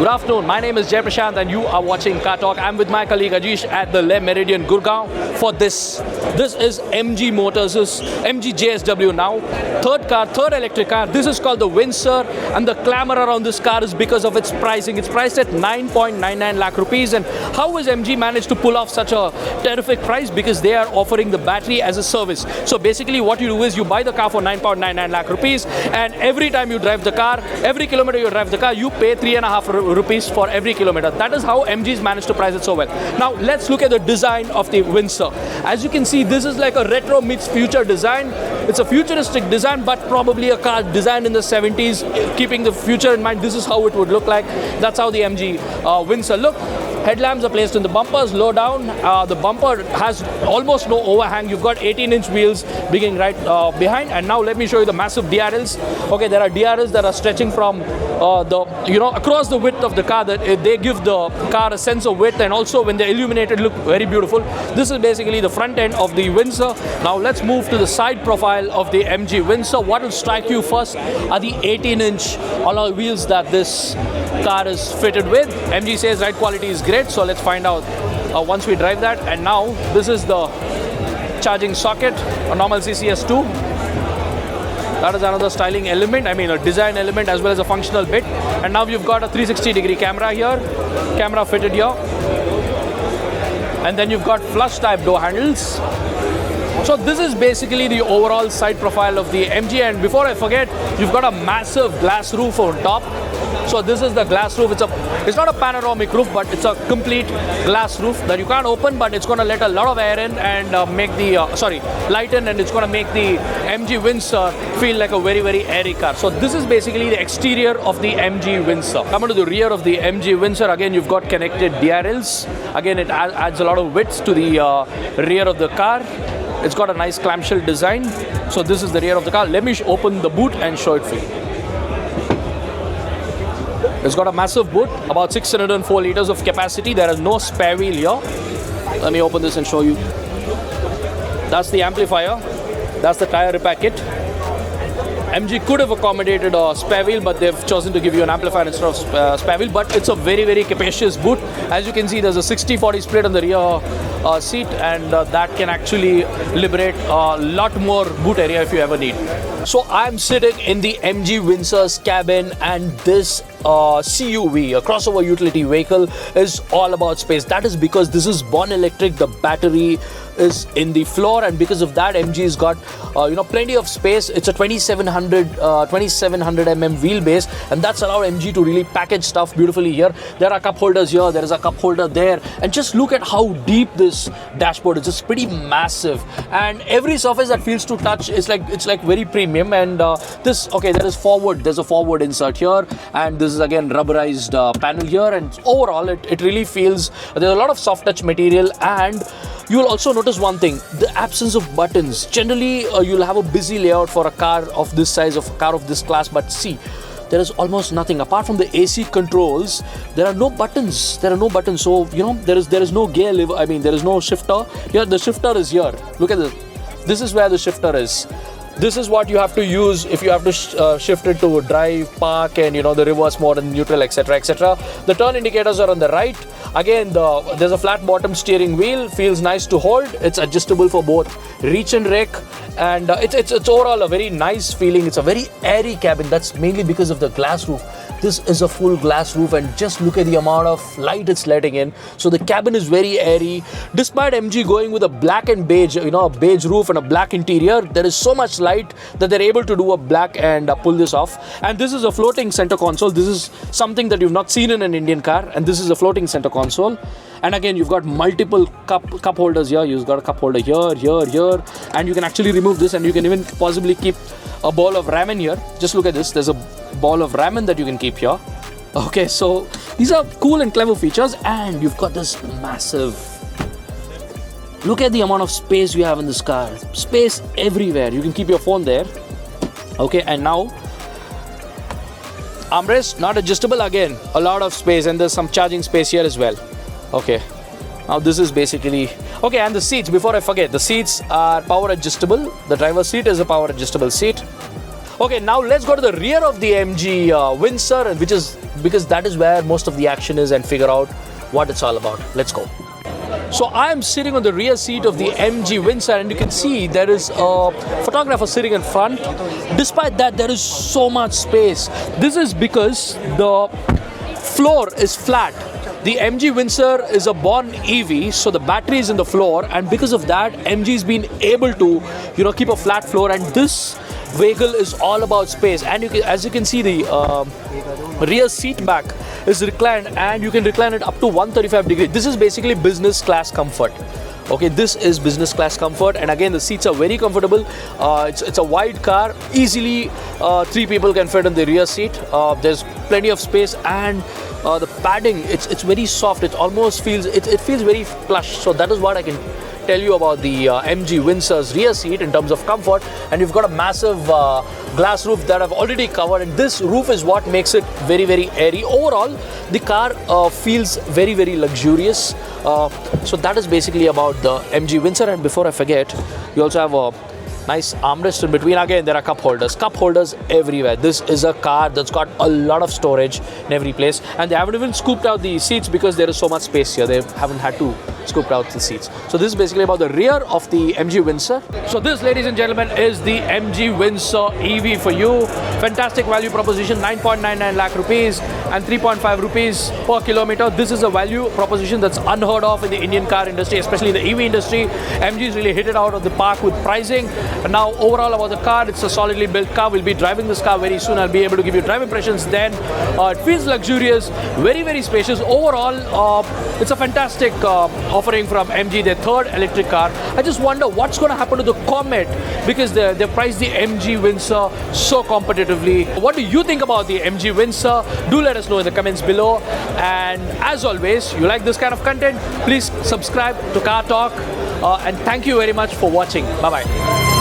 Good afternoon, my name is Jay Prashant and you are watching Car Talk. I'm with my colleague Ajish at the Le Meridian, Gurgaon for this. This is MG Motors' MG JSW now. Third electric car. This is called the Windsor, and the clamor around this car is because of its pricing. It's priced at 9.99 lakh rupees. And how has MG managed to pull off such a terrific price? Because they are offering the battery as a service. So basically what you do is you buy the car for 9.99 lakh rupees, and every time you drive the car, every kilometer you drive the car, you pay 3.5 rupees for every kilometer. That is how MG's managed to price it so well. Now let's look at the design of the Windsor. As you can see, this is like a retro meets future design. It's a futuristic design, but probably a car designed in the 70s, keeping the future in mind. This is how it would look like. That's how the MG Windsor look. Headlamps are placed in the bumpers, low down. The bumper has almost no overhang. You've got 18-inch wheels beginning right behind. And now let me show you the massive DRLs. Okay, there are DRLs that are stretching from across the width of the car. That they give the car a sense of width, and also when they're illuminated, look very beautiful. This is basically the front end of the Windsor. Now let's move to the side profile of the MG Windsor. What will strike you first are the 18-inch alloy wheels that this car is fitted with. MG says ride quality is great, so let's find out once we drive that. And now this is the charging socket, a normal CCS2. That is another styling element, I mean a design element as well as a functional bit. And now you've got a 360-degree camera here, camera fitted here. And then you've got flush type door handles. So this is basically the overall side profile of the MG. And before I forget, you've got a massive glass roof on top. So this is the glass roof. It's not a panoramic roof, but it's a complete glass roof that you can't open, but it's going to let a lot of air in and make the light in, and it's going to make the MG Windsor feel like a very, very airy car. So this is basically the exterior of the MG Windsor. Coming to the rear of the MG Windsor, again you've got connected DRLs. Again, it adds a lot of width to the rear of the car. It's got a nice clamshell design. So this is the rear of the car. Let me open the boot and show it for you. It's got a massive boot, about 604 liters of capacity. There is no spare wheel here. Let me open this and show you. That's the amplifier. That's the tire repair kit. MG could have accommodated a spare wheel, but they've chosen to give you an amplifier instead of spare wheel. But it's a very, very capacious boot. As you can see, there's a 60-40 split on the rear seat, and that can actually liberate a lot more boot area if you ever need. So I'm sitting in the MG Windsor's cabin, and this CUV, a crossover utility vehicle, is all about space. That is because this is born electric. The battery is in the floor, and because of that, MG's got plenty of space. It's a 2700 mm wheelbase, and that's allowed MG to really package stuff beautifully here. There are cup holders here, there is a cup holder there, and just look at how deep this dashboard is. It's pretty massive, and every surface that feels to touch is it's like very premium. And there's a forward insert here, and this is again rubberized panel here, and overall it really feels there's a lot of soft touch material. And you will also notice one thing, the absence of buttons. Generally you'll have a busy layout for a car of this size, of a car of this class, but see, there is almost nothing apart from the AC controls. There are no buttons. So there is no gear lever. I mean, there is no shifter here. The shifter is here. Look at this. This is where the shifter is. This is what you have to use if you have to shift it to drive, park, and the reverse mode and neutral, etc., etc. The turn indicators are on the right. Again, there's a flat bottom steering wheel. Feels nice to hold. It's adjustable for both reach and rake, and it's overall a very nice feeling. It's a very airy cabin. That's mainly because of the glass roof. This is a full glass roof, and just look at the amount of light it's letting in. So the cabin is very airy. Despite MG going with a black and beige, a beige roof and a black interior, there is so much light that they're able to do a black and pull this off. And this is a floating center console. This is something that you've not seen in an Indian car, and this is a floating center console. And again, you've got multiple cup holders here. You've got a cup holder here, and you can actually remove this, and you can even possibly keep a bowl of ramen here. Just look at this. There's a bowl of ramen that you can keep here. Okay, so these are cool and clever features, and you've got this massive. Look at the amount of space you have in this car. Space everywhere. You can keep your phone there. Okay, and now armrest, not adjustable. Again, a lot of space, and there's some charging space here as well. Okay, now this is basically okay. And the seats, before I forget, the seats are power adjustable. The driver's seat is a power adjustable seat. Okay, now let's go to the rear of the MG Windsor, which is because that is where most of the action is, and figure out what it's all about. Let's go. So I am sitting on the rear seat of the MG Windsor, and you can see there is a photographer sitting in front. Despite that, there is so much space. This is because the floor is flat. The MG Windsor is a born EV, so the battery is in the floor, and because of that, MG's been able to, keep a flat floor. And this vehicle is all about space. And as you can see, the rear seat back is reclined, and you can recline it up to 135 degrees. This is basically business class comfort. Okay, this is business class comfort, and again the seats are very comfortable. It's a wide car. Easily 3 people can fit in the rear seat. There's plenty of space, and the padding, it's very soft. It almost feels it feels very plush. So that is what I can tell you about the MG Windsor's rear seat in terms of comfort. And you've got a massive glass roof that I've already covered, and this roof is what makes it very, very airy. Overall, the car feels very, very luxurious. So that is basically about the MG Windsor. And before I forget, you also have a nice armrest in between. Again, there are cup holders everywhere. This is a car that's got a lot of storage in every place, and they haven't even scooped out the seats because there is so much space here. They haven't had to scoop out the seats. So this is basically about the rear of the MG Windsor. So this, ladies and gentlemen, is the MG Windsor EV for you. Fantastic value proposition, 9.99 lakh rupees and 3.5 rupees per kilometer. This is a value proposition that's unheard of in the Indian car industry, especially in the EV industry. MG's really hit it out of the park with pricing. And now overall about the car, it's a solidly built car. We'll be driving this car very soon. I'll be able to give you drive impressions then. It feels luxurious, very, very spacious. Overall, it's a fantastic offering from MG, their third electric car. I just wonder what's going to happen to the Comet, because they priced the MG Windsor so competitively. What do you think about the MG Windsor? Do let us know in the comments below. And as always, you like this kind of content, please subscribe to Car Talk. And thank you very much for watching. Bye-bye.